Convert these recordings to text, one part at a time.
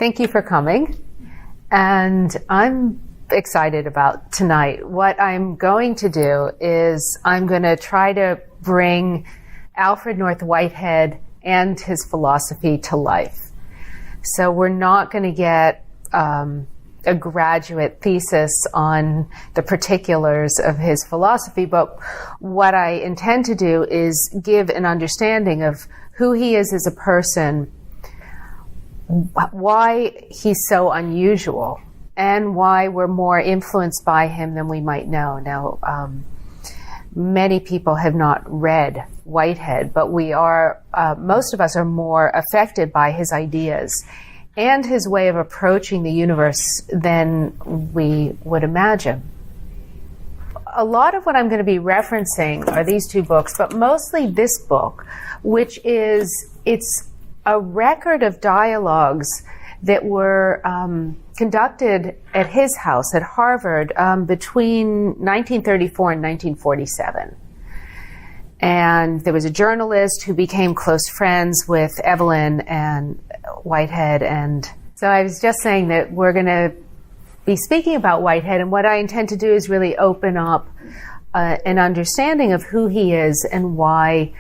Thank you for coming. And I'm excited about tonight. What I'm going to do is I'm going to try to bring Alfred North Whitehead and his philosophy to life. So we're not going to get a graduate thesis on the particulars of his philosophy, but what I intend to do is give an understanding of who he is as a person, why he's so unusual, and why we're more influenced by him than we might know. Now, many people have not read Whitehead, but we are, most of us are more affected by his ideas and his way of approaching the universe than we would imagine. A lot of what I'm going to be referencing are these two books, but mostly this book, which it's a record of dialogues that were conducted at his house at Harvard between 1934 and 1947. And there was a journalist who became close friends with Evelyn and Whitehead. And so I was just saying that we're going to be speaking about Whitehead, and what I intend to do is really open up an understanding of who he is and why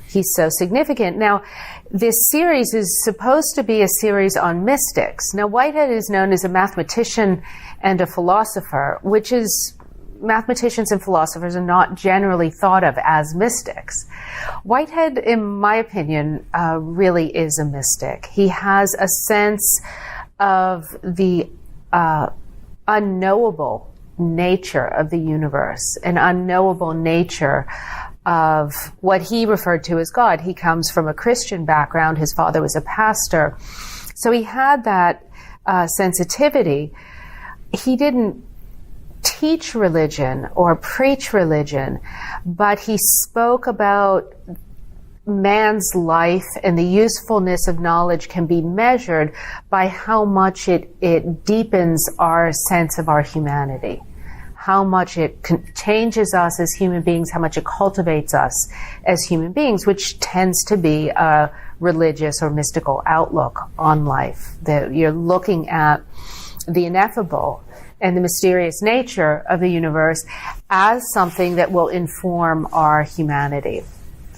he's so significant. Now, this series is supposed to be a series on mystics. Now, Whitehead is known as a mathematician and a philosopher, which is, mathematicians and philosophers are not generally thought of as mystics. Whitehead, in my opinion, really is a mystic. He has a sense of the unknowable nature of the universe, an unknowable nature of what he referred to as God. He comes from a Christian background. His father was a pastor. So he had that sensitivity. He didn't teach religion or preach religion, but he spoke about man's life, and the usefulness of knowledge can be measured by how much it deepens our sense of our humanity, how much it changes us as human beings, how much it cultivates us as human beings, which tends to be a religious or mystical outlook on life, that you're looking at the ineffable and the mysterious nature of the universe as something that will inform our humanity.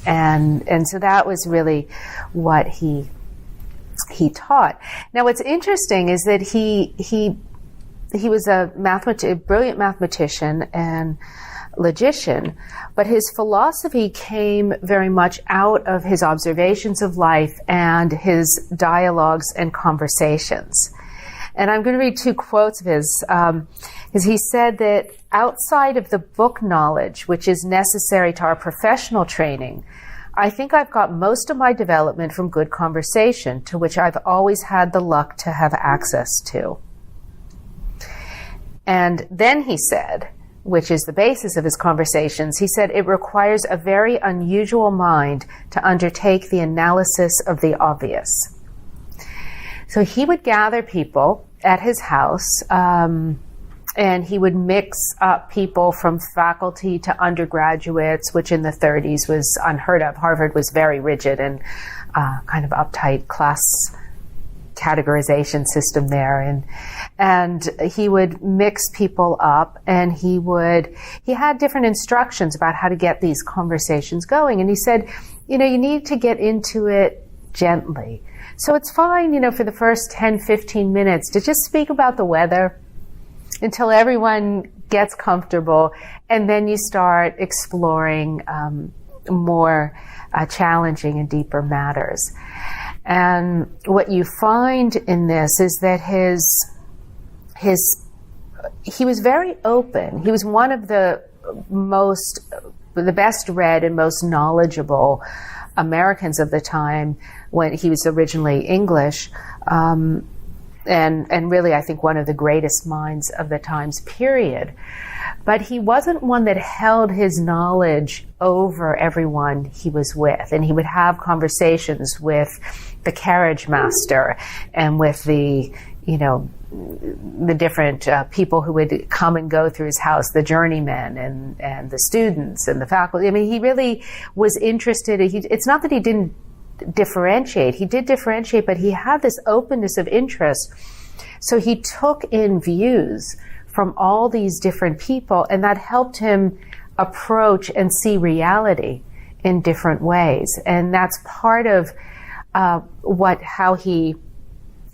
And so that was really what he taught. Now, what's interesting is that he was a brilliant mathematician and logician, but his philosophy came very much out of his observations of life and his dialogues and conversations. And I'm going to read two quotes of his, because he said that outside of the book knowledge, which is necessary to our professional training, I think I've got most of my development from good conversation, to which I've always had the luck to have access to. And then he said, which is the basis of his conversations, he said, it requires a very unusual mind to undertake the analysis of the obvious. So he would gather people at his house, and he would mix up people from faculty to undergraduates, which in the 30s was unheard of. Harvard was very rigid and kind of uptight class categorization system there. And he would mix people up, and he had different instructions about how to get these conversations going. And he said, you need to get into it gently. So it's fine, for the first 10, 15 minutes to just speak about the weather until everyone gets comfortable, and then you start exploring more challenging and deeper matters. And what you find in this is that he was very open. He was one of the best read and most knowledgeable Americans of the time, when he was originally English, and really I think one of the greatest minds of the times period. But he wasn't one that held his knowledge over everyone he was with, and he would have conversations with the carriage master and with the different people who would come and go through his house, the journeymen and the students and the faculty. I mean, he really was interested. It's not that he didn't differentiate. He did differentiate, but he had this openness of interest. So he took in views from all these different people, and that helped him approach and see reality in different ways. And that's part of how he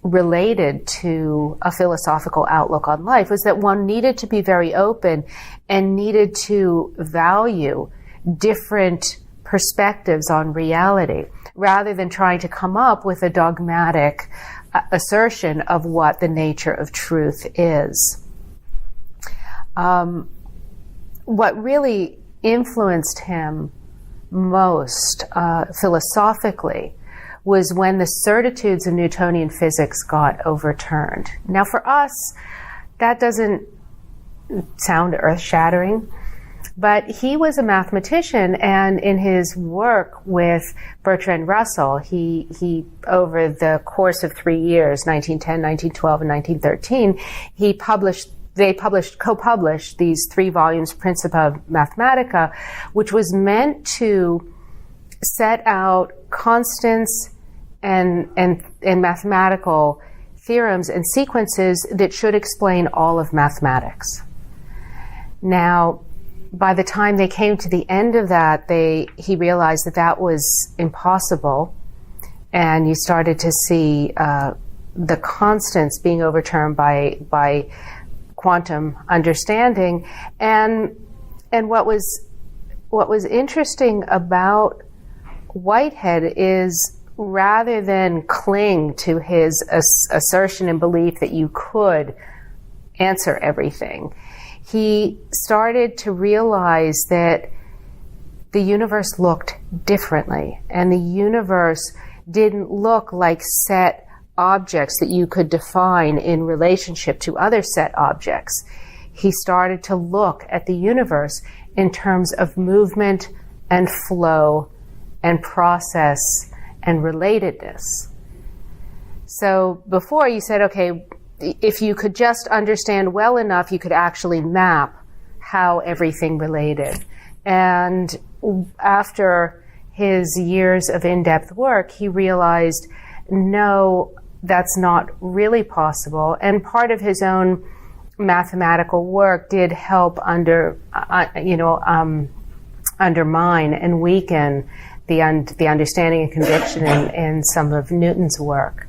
related to a philosophical outlook on life, was that one needed to be very open and needed to value different perspectives on reality, rather than trying to come up with a dogmatic assertion of what the nature of truth is. What really influenced him most philosophically was when the certitudes of Newtonian physics got overturned. Now for us, that doesn't sound earth-shattering, but he was a mathematician, and in his work with Bertrand Russell, he over the course of 3 years, 1910, 1912, and 1913, they co-published these 3 volumes, Principia Mathematica, which was meant to set out constants and mathematical theorems and sequences that should explain all of mathematics. Now, by the time they came to the end of that, he realized that was impossible, and you started to see the constants being overturned by quantum understanding. And what was interesting about Whitehead is, rather than cling to his assertion and belief that you could answer everything, he started to realize that the universe looked differently, and the universe didn't look like set objects that you could define in relationship to other set objects. He started to look at the universe in terms of movement and flow and process and relatedness. So before you said, okay, if you could just understand well enough, you could actually map how everything related. And after his years of in-depth work, he realized, no, that's not really possible. And part of his own mathematical work did help undermine and weaken the understanding and conviction in some of Newton's work.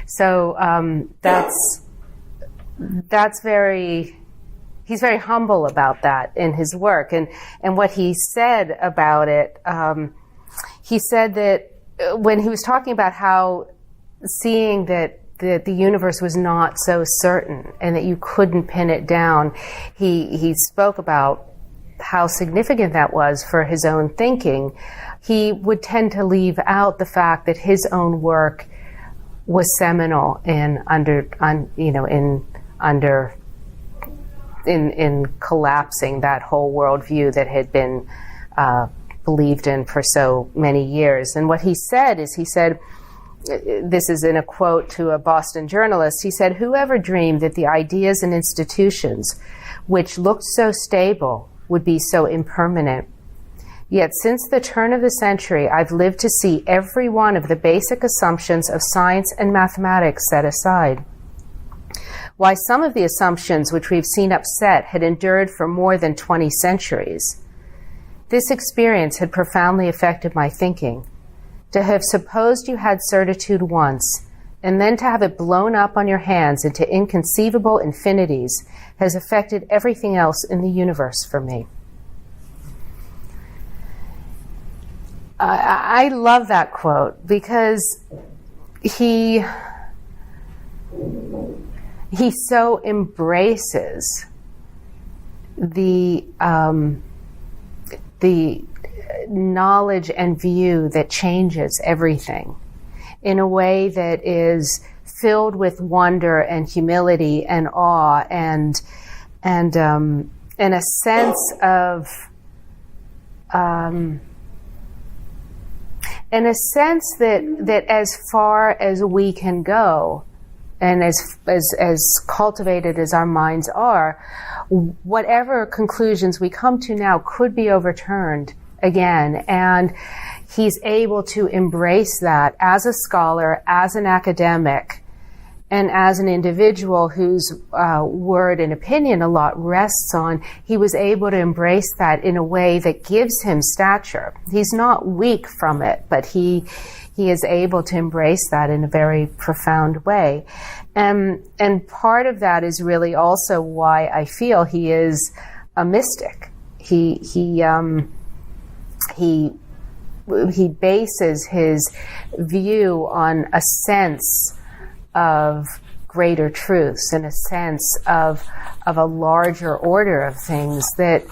So he's very humble about that in his work. And what he said about it, he said that when he was talking about how seeing that the universe was not so certain and that you couldn't pin it down, he spoke about how significant that was for his own thinking. He would tend to leave out the fact that his own work was seminal in collapsing that whole worldview that had been believed in for so many years. And what he said, this is in a quote to a Boston journalist, he said, "Whoever dreamed that the ideas and institutions which looked so stable would be so impermanent? Yet since the turn of the century, I've lived to see every one of the basic assumptions of science and mathematics set aside. Why, some of the assumptions which we've seen upset had endured for more than 20 centuries. This experience had profoundly affected my thinking. To have supposed you had certitude once, and then to have it blown up on your hands into inconceivable infinities, has affected everything else in the universe for me." I love that quote because he so embraces the knowledge and view that changes everything in a way that is filled with wonder and humility and awe and a sense of that as far as we can go, and as cultivated as our minds are, whatever conclusions we come to now could be overturned again. And he's able to embrace that as a scholar, as an academic, and as an individual whose word and opinion a lot rests on. He was able to embrace that in a way that gives him stature. He's not weak from it, but he is able to embrace that in a very profound way. And part of that is really also why I feel he is a mystic. He bases his view on a sense of greater truths and a sense of a larger order of things that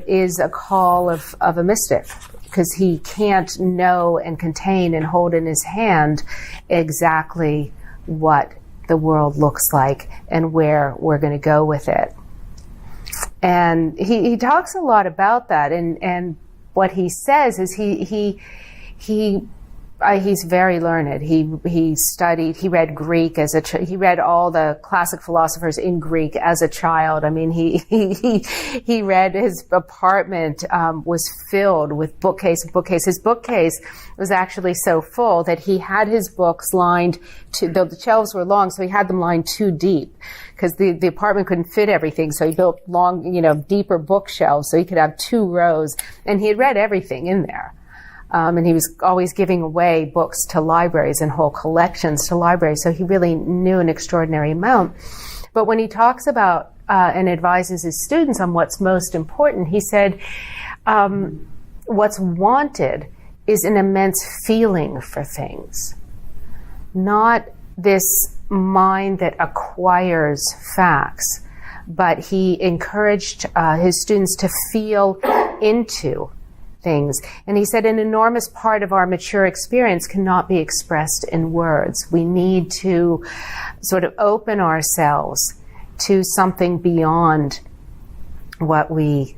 is a call of a mystic, because he can't know and contain and hold in his hand exactly what the world looks like and where we're going to go with it. And he talks a lot about that, and what he says is he's very learned. He studied. He read Greek he read all the classic philosophers in Greek as a child. I mean, he read, his apartment was filled with bookcase. His bookcase was actually so full that he had his books lined though the shelves were long, so he had them lined too deep because the apartment couldn't fit everything. So he built long, deeper bookshelves so he could have 2 rows, and he had read everything in there. And he was always giving away books to libraries and whole collections to libraries, so he really knew an extraordinary amount. But when he talks about and advises his students on what's most important, he said, what's wanted is an immense feeling for things, not this mind that acquires facts, but he encouraged his students to feel into things. And he said an enormous part of our mature experience cannot be expressed in words. We need to sort of open ourselves to something beyond what we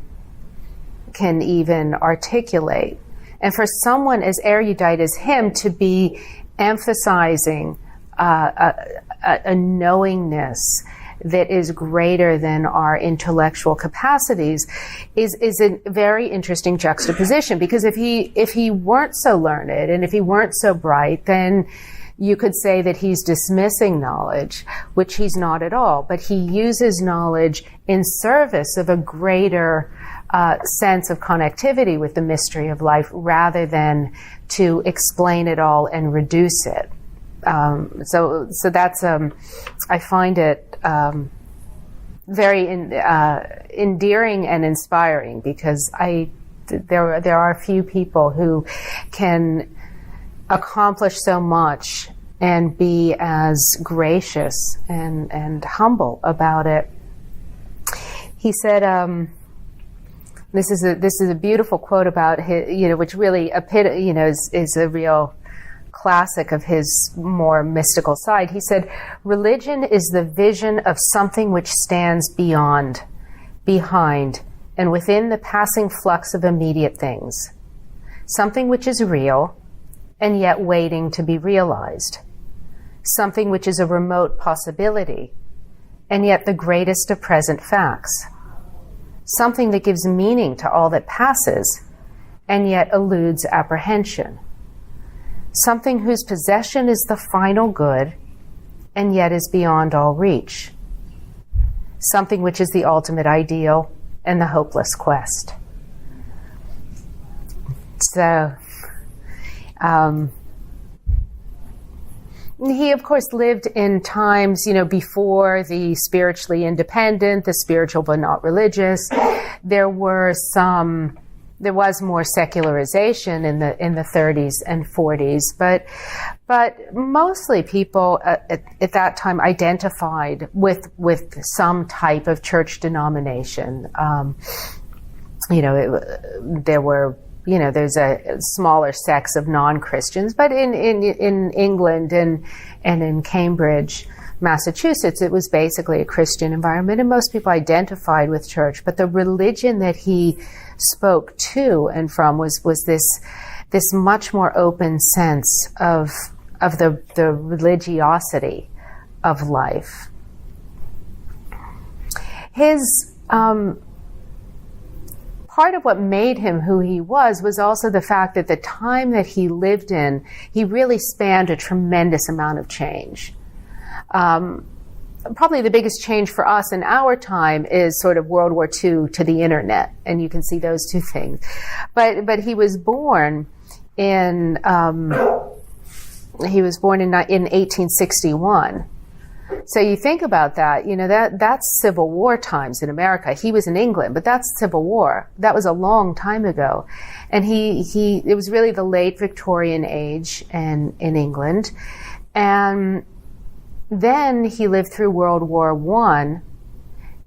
can even articulate. And for someone as erudite as him to be emphasizing a knowingness that is greater than our intellectual capacities is a very interesting juxtaposition, because if he weren't so learned and if he weren't so bright, then you could say that he's dismissing knowledge, which he's not at all. But he uses knowledge in service of a greater sense of connectivity with the mystery of life, rather than to explain it all and reduce it. So that's I find it very endearing and inspiring, because there are few people who can accomplish so much and be as gracious and humble about it. He said, this is a beautiful quote about his, which really is a real classic of his more mystical side. He said, "Religion is the vision of something which stands beyond, behind, and within the passing flux of immediate things. Something which is real, and yet waiting to be realized. Something which is a remote possibility, and yet the greatest of present facts. Something that gives meaning to all that passes, and yet eludes apprehension. Something whose possession is the final good, and yet is beyond all reach. Something which is the ultimate ideal and the hopeless quest." So, he, of course, lived in times, before the spiritually independent, the spiritual but not religious. There was more secularization in the 30s and 40s, but mostly people at that time identified with some type of church denomination. There's a smaller sects of non-Christians, but in England and in Cambridge, Massachusetts, it was basically a Christian environment, and most people identified with church. But the religion that he spoke to and from was this much more open sense of the religiosity of life. His part part of what made him who he was also the fact that the time that he lived in, he really spanned a tremendous amount of change. Probably the biggest change for us in our time is sort of World War II to the internet, and you can see those two things. But he was born in 1861. So you think about that, that's Civil War times in America. He was in England, but that's Civil War. That was a long time ago. And it was really the late Victorian age in England. And then he lived through World War I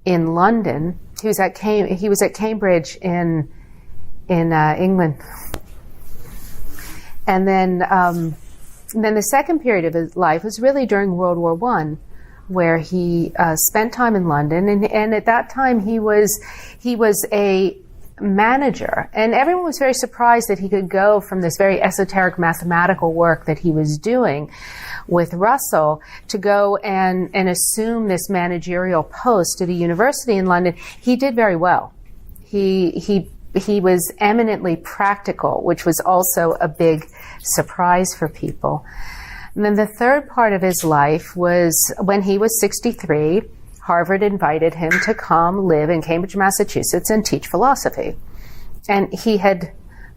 in London. He was at Cambridge in England. And then the second period of his life was really during World War I, where he spent time in London, and at that time he was a manager, and everyone was very surprised that he could go from this very esoteric mathematical work that he was doing with Russell to go and assume this managerial post at a university in London. He did very well. He was eminently practical, which was also a big surprise for people. And then the third part of his life was when he was 63, Harvard invited him to come live in Cambridge, Massachusetts and teach philosophy. And he had,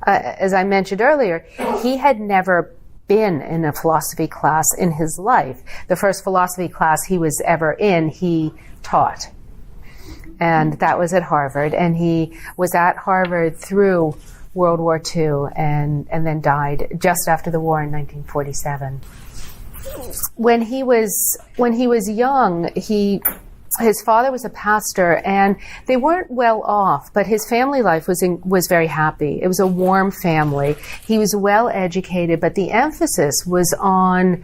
as I mentioned earlier, he had never been in a philosophy class in his life. The first philosophy class he was ever in, he taught. And that was at Harvard. And he was at Harvard through World War II and then died just after the war in 1947. When he was young, his father was a pastor, and they weren't well off, but his family life was very happy. It was a warm family. He was well educated, but the emphasis was on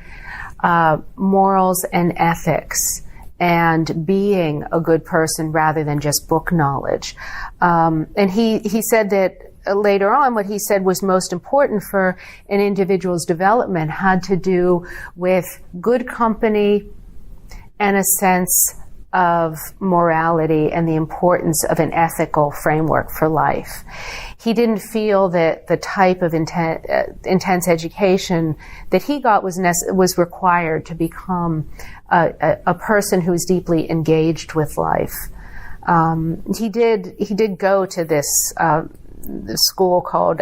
morals and ethics and being a good person rather than just book knowledge. And he said that later on, what he said was most important for an individual's development had to do with good company and a sense of morality and the importance of an ethical framework for life. He didn't feel that the type of intense education that he got was required to become a person who was deeply engaged with life. He did go to this school called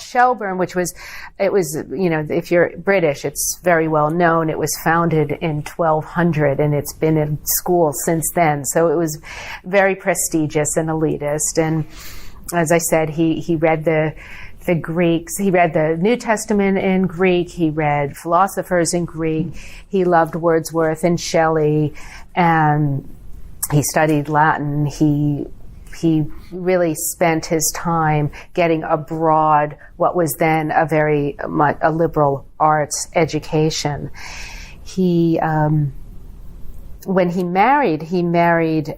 Shelburne, it was if you're British, it's very well known. It was founded in 1200, and it's been in school since then. So it was very prestigious and elitist. And as I said, he read the Greeks. He read the New Testament in Greek. He read philosophers in Greek. He loved Wordsworth and Shelley, and he studied Latin. He really spent his time getting abroad what was then a liberal arts education. When he married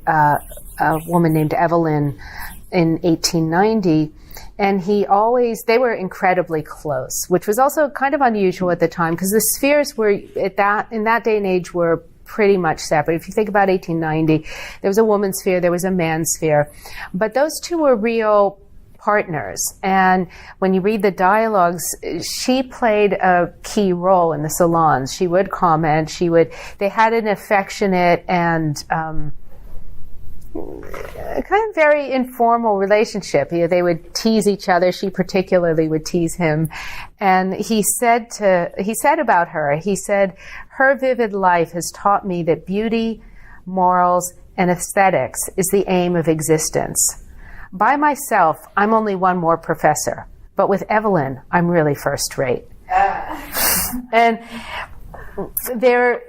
a woman named Evelyn in 1890, and they were incredibly close, which was also kind of unusual at the time, because the spheres were in that day and age were pretty much separate. If you think about 1890, there was a woman's sphere, there was a man's sphere, but those two were real partners. And when you read the dialogues, she played a key role in the salons. She would comment, they had an affectionate and kind of very informal relationship. They would tease each other. She particularly would tease him. And he said about her, her vivid life has taught me that beauty, morals, and aesthetics is the aim of existence. By myself, I'm only one more professor, but with Evelyn, I'm really first rate. And her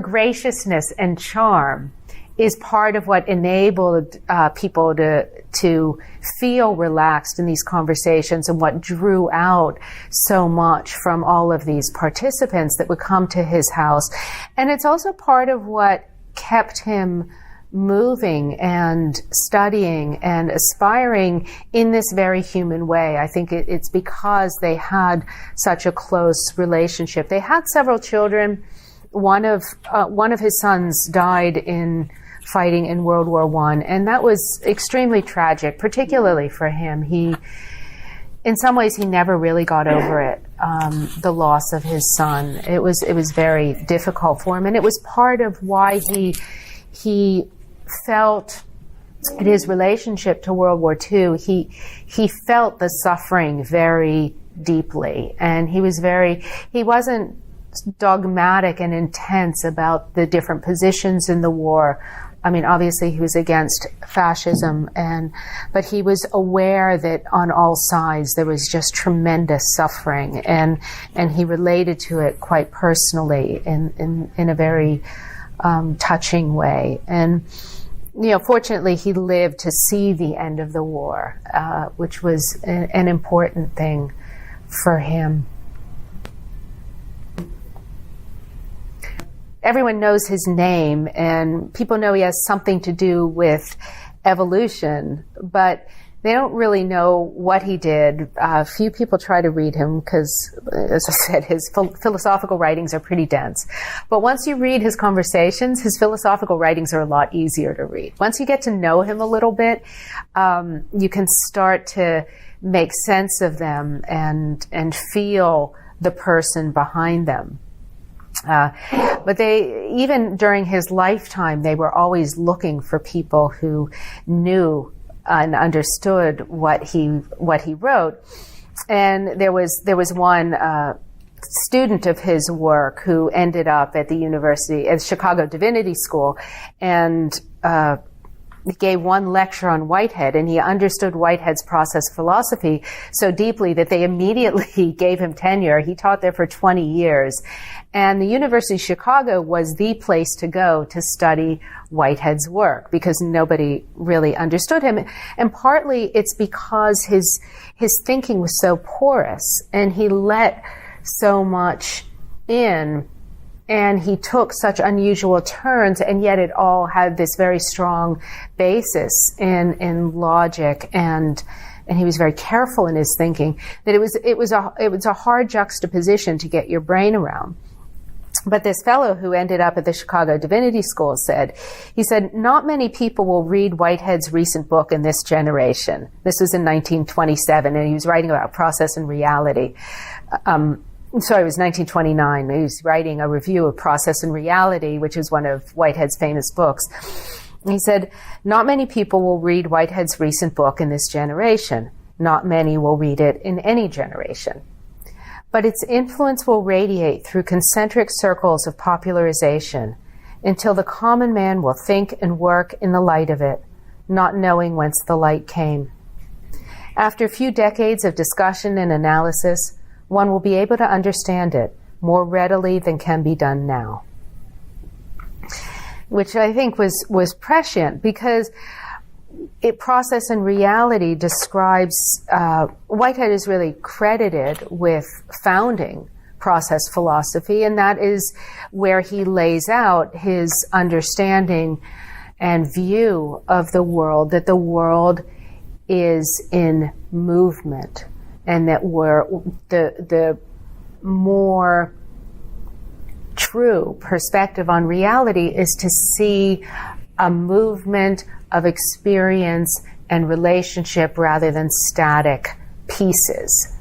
graciousness and charm is part of what enabled people to feel relaxed in these conversations, and what drew out so much from all of these participants that would come to his house. And it's also part of what kept him moving and studying and aspiring in this very human way. I think it's because they had such a close relationship. They had several children. One of his sons died in fighting in World War I. And that was extremely tragic, particularly for him. In some ways, he never really got over it, the loss of his son. It was very difficult for him. And it was part of why he felt in his relationship to World War II, he felt the suffering very deeply. And he wasn't dogmatic and intense about the different positions in the war. I mean, obviously he was against fascism, but he was aware that on all sides there was just tremendous suffering, and he related to it quite personally in a very touching way. And fortunately, he lived to see the end of the war, which was an important thing for him. Everyone knows his name, and people know he has something to do with evolution, but they don't really know what he did. Few people try to read him because, as I said, his philosophical writings are pretty dense. But once you read his conversations, his philosophical writings are a lot easier to read. Once you get to know him a little bit, you can start to make sense of them and feel the person behind them. But even during his lifetime, they were always looking for people who knew and understood what he wrote. And there was one student of his work who ended up at the Chicago Divinity School, and he gave one lecture on Whitehead, and he understood Whitehead's process philosophy so deeply that they immediately gave him tenure. He taught there for 20 years. And the University of Chicago was the place to go to study Whitehead's work because nobody really understood him. And partly it's because his thinking was so porous, and he let so much in, and he took such unusual turns, and yet it all had this very strong basis in logic, and he was very careful in his thinking, that it was a hard juxtaposition to get your brain around. But this fellow who ended up at the Chicago Divinity School said, not many people will read Whitehead's recent book in this generation. This was in 1927, and he was writing about process and reality. It was 1929. He was writing a review of Process and Reality, which is one of Whitehead's famous books. And he said, not many people will read Whitehead's recent book in this generation. Not many will read it in any generation. But its influence will radiate through concentric circles of popularization until the common man will think and work in the light of it, not knowing whence the light came. After a few decades of discussion and analysis, one will be able to understand it more readily than can be done now. Which I think was prescient, because Process and Reality describes, Whitehead is really credited with founding process philosophy, and that is where he lays out his understanding and view of the world, that the world is in movement, and that the more true perspective on reality is to see a movement of experience and relationship rather than static pieces,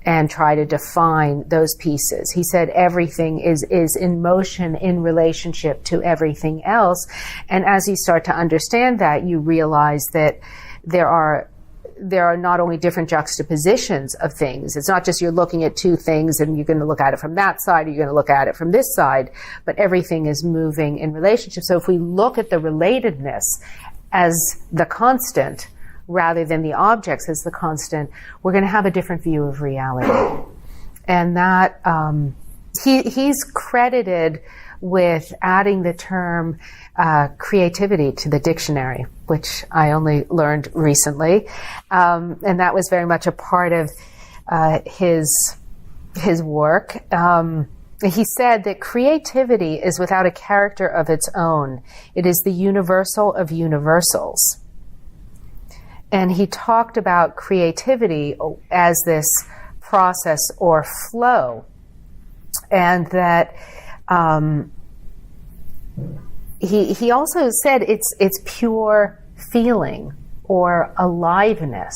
and try to define those pieces. He said everything is in motion in relationship to everything else. And as you start to understand that, you realize that there are not only different juxtapositions of things. It's not just you're looking at two things and you're going to look at it from that side or you're going to look at it from this side, but everything is moving in relationship. So if we look at the relatedness as the constant rather than the objects as the constant, we're going to have a different view of reality. And that he's credited with adding the term creativity to the dictionary, which I only learned recently, and that was very much a part of his work. He said that creativity is without a character of its own. It is the universal of universals. And he talked about creativity as this process or flow, and that he also said it's pure feeling or aliveness.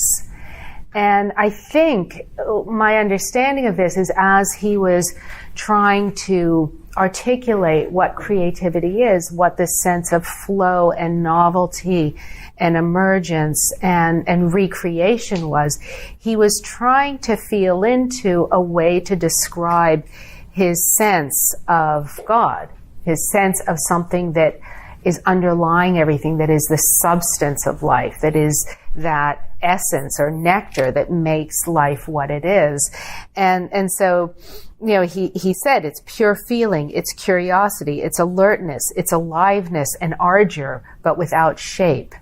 And I think my understanding of this is, as he was trying to articulate what creativity is, what this sense of flow and novelty and emergence and recreation was, he was trying to feel into a way to describe his sense of God, his sense of something that is underlying everything, that is the substance of life, that is that essence or nectar that makes life what it is. And so, you know, he said it's pure feeling, it's curiosity, it's alertness, it's aliveness and ardor, but without shape.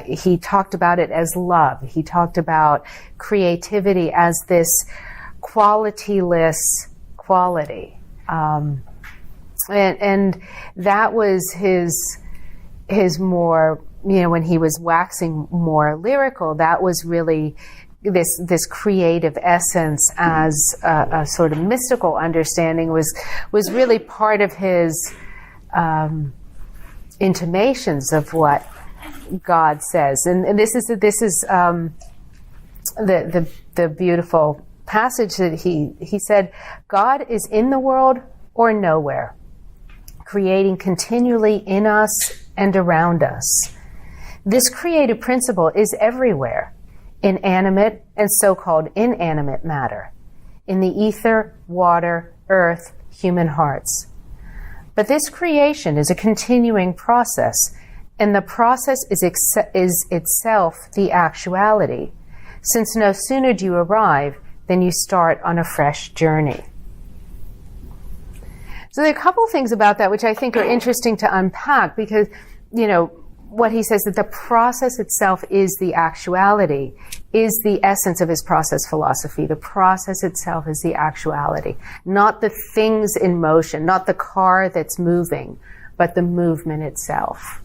He talked about it as love. He talked about creativity as this qualityless quality. And that was his more, you know, when he was waxing more lyrical, that was really this creative essence as a sort of mystical understanding was really part of his intimations of what God says. And this is the beautiful passage that he said, God is in the world or nowhere, creating continually in us and around us. This creative principle is everywhere, in animate and so-called inanimate matter, in the ether, water, earth, human hearts. But this creation is a continuing process, and the process is itself the actuality, since no sooner do you arrive than you start on a fresh journey. So there are a couple of things about that which I think are interesting to unpack, because, you know, what he says, that the process itself is the actuality, is the essence of his process philosophy. The process itself is the actuality, not the things in motion, not the car that's moving, but the movement itself.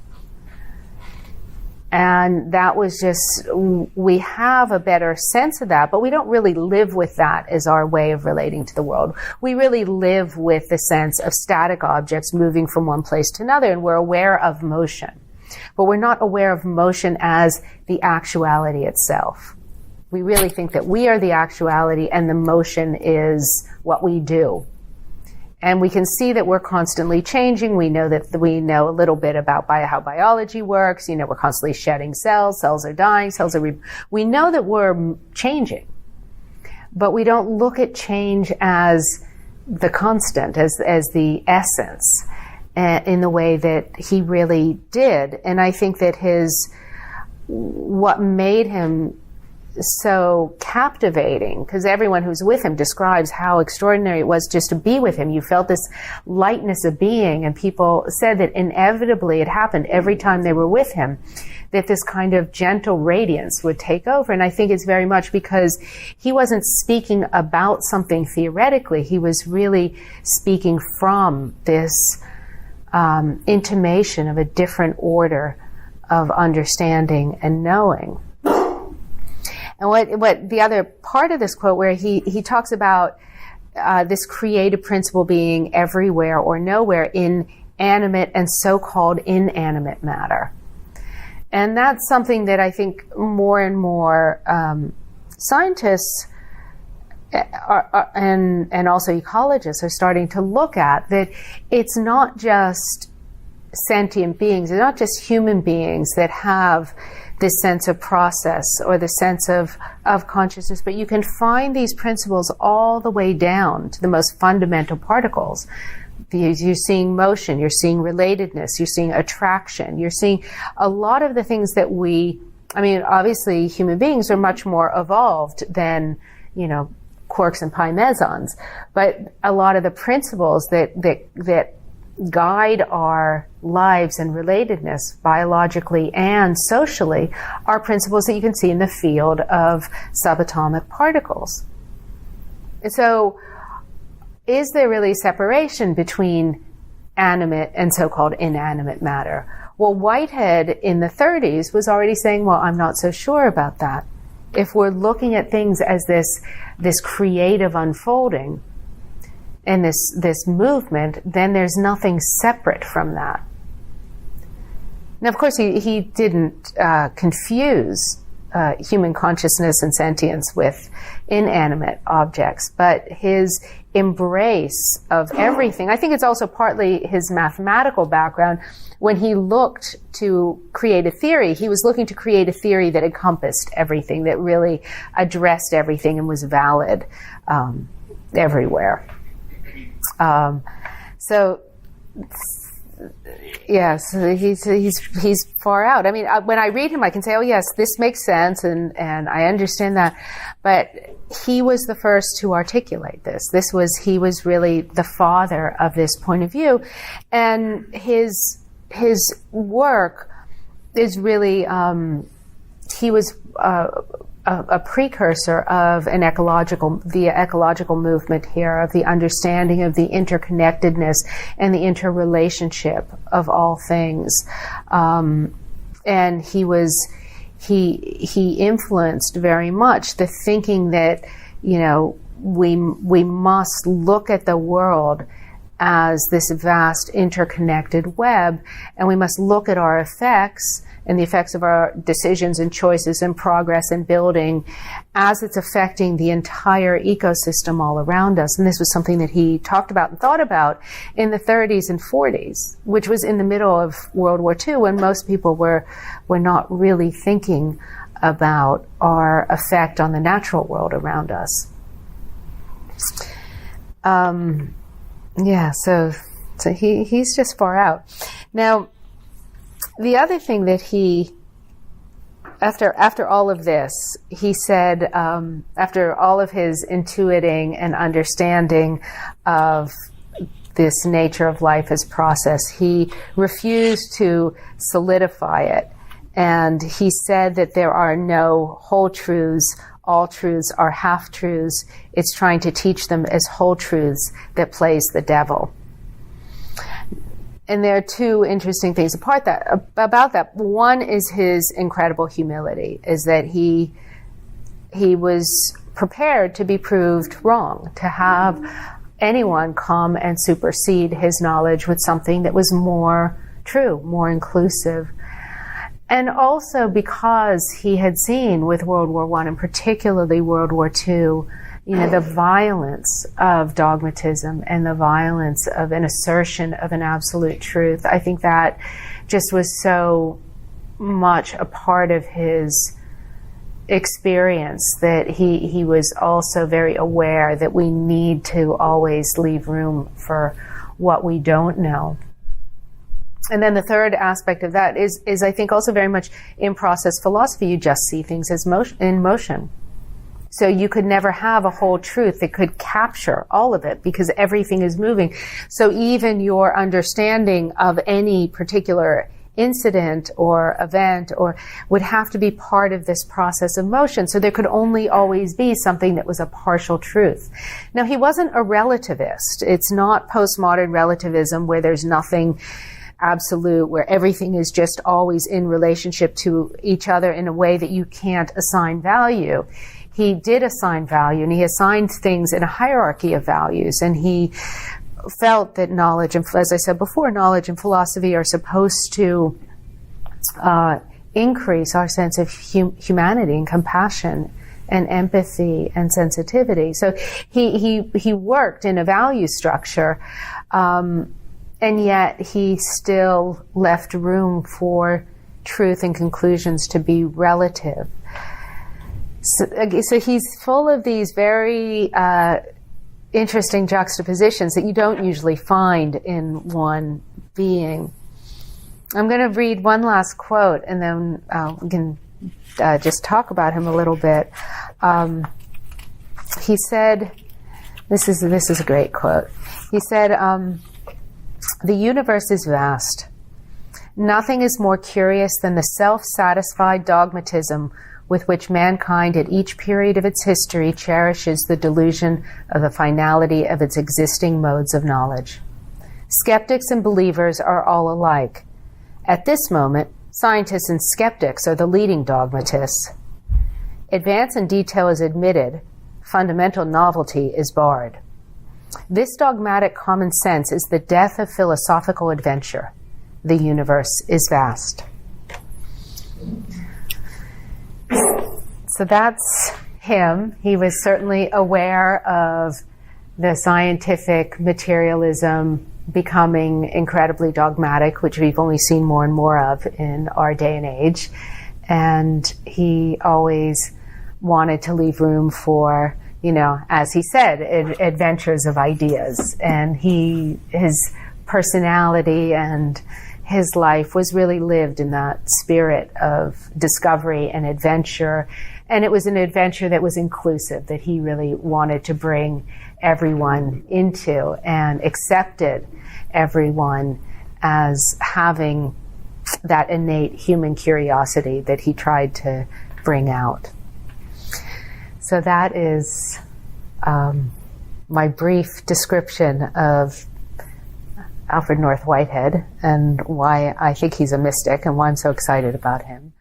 And that was just, we have a better sense of that, but we don't really live with that as our way of relating to the world. We really live with the sense of static objects moving from one place to another, and we're aware of motion. But we're not aware of motion as the actuality itself. We really think that we are the actuality and the motion is what we do. And we can see that we're constantly changing. We know a little bit about how biology works. You know, we're constantly shedding cells. Cells are dying. We know that we're changing. But we don't look at change as the constant, as the essence, in the way that he really did. And I think that what made him so captivating, because everyone who's with him describes how extraordinary it was just to be with him. You felt this lightness of being, and people said that inevitably it happened every time they were with him, that this kind of gentle radiance would take over. And I think it's very much because he wasn't speaking about something theoretically. He was really speaking from this intimation of a different order of understanding and knowing. And what the other part of this quote, where he talks about this creative principle being everywhere or nowhere in animate and so-called inanimate matter. And that's something that I think more and more scientists and also ecologists are starting to look at, that it's not just sentient beings, it's not just human beings that have this sense of process or the sense of consciousness, but you can find these principles all the way down to the most fundamental particles. You're seeing motion, you're seeing relatedness, you're seeing attraction, you're seeing a lot of the things that obviously human beings are much more evolved than, quarks and pi mesons, but a lot of the principles that guide our lives and relatedness biologically and socially are principles that you can see in the field of subatomic particles. And so, is there really separation between animate and so-called inanimate matter? Well, Whitehead in the 30s was already saying, well, I'm not so sure about that. If we're looking at things as this creative unfolding and this movement, then there's nothing separate from that. Now, of course, he didn't confuse human consciousness and sentience with inanimate objects, but his embrace of everything. I think it's also partly his mathematical background. When he looked to create a theory, he was looking to create a theory that encompassed everything, that really addressed everything and was valid everywhere. So he's far out. I mean, when I read him, I can say, oh yes, this makes sense, and I understand that. But he was the first to articulate this. He was really the father of this point of view, and his work is really he was a precursor of the ecological movement here, of the understanding of the interconnectedness and the interrelationship of all things. And he influenced very much the thinking that, we must look at the world as this vast interconnected web, and we must look at our effects and the effects of our decisions and choices and progress and building as it's affecting the entire ecosystem all around us. And this was something that he talked about and thought about in the 30s and 40s, which was in the middle of World War II, when most people were not really thinking about our effect on the natural world around us. So he's just far out. Now, the other thing that after all of this, he said, after all of his intuiting and understanding of this nature of life as process, he refused to solidify it. And he said that there are no whole truths. All truths are half-truths. It's trying to teach them as whole truths that plays the devil. And there are two interesting things about that. One is his incredible humility, is that he was prepared to be proved wrong, to have anyone come and supersede his knowledge with something that was more true, more inclusive. And also because he had seen with World War I and particularly World War II, the violence of dogmatism and the violence of an assertion of an absolute truth. I think that just was so much a part of his experience that he was also very aware that we need to always leave room for what we don't know. And then the third aspect of that is I think also very much in process philosophy. You just see things as in motion. So you could never have a whole truth that could capture all of it because everything is moving. So even your understanding of any particular incident or event would have to be part of this process of motion. So there could only always be something that was a partial truth. Now, he wasn't a relativist. It's not postmodern relativism where there's nothing absolute, where everything is just always in relationship to each other in a way that you can't assign value. He did assign value, and he assigned things in a hierarchy of values, and he felt that knowledge, and as I said before, knowledge and philosophy are supposed to increase our sense of humanity and compassion and empathy and sensitivity. So he worked in a value structure, and yet he still left room for truth and conclusions to be relative. So he's full of these very interesting juxtapositions that you don't usually find in one being. I'm going to read one last quote, and then we can just talk about him a little bit. He said, this is a great quote. He said, "The universe is vast. Nothing is more curious than the self-satisfied dogmatism with which mankind at each period of its history cherishes the delusion of the finality of its existing modes of knowledge. Skeptics and believers are all alike. At this moment, scientists and skeptics are the leading dogmatists. Advance in detail is admitted, fundamental novelty is barred. This dogmatic common sense is the death of philosophical adventure. The universe is vast." So that's him. He was certainly aware of the scientific materialism becoming incredibly dogmatic, which we've only seen more and more of in our day and age. And he always wanted to leave room for, as he said, adventures of ideas. And his personality and his life was really lived in that spirit of discovery and adventure. And it was an adventure that was inclusive, that he really wanted to bring everyone into and accepted everyone as having that innate human curiosity that he tried to bring out. So that is my brief description of Alfred North Whitehead and why I think he's a mystic and why I'm so excited about him.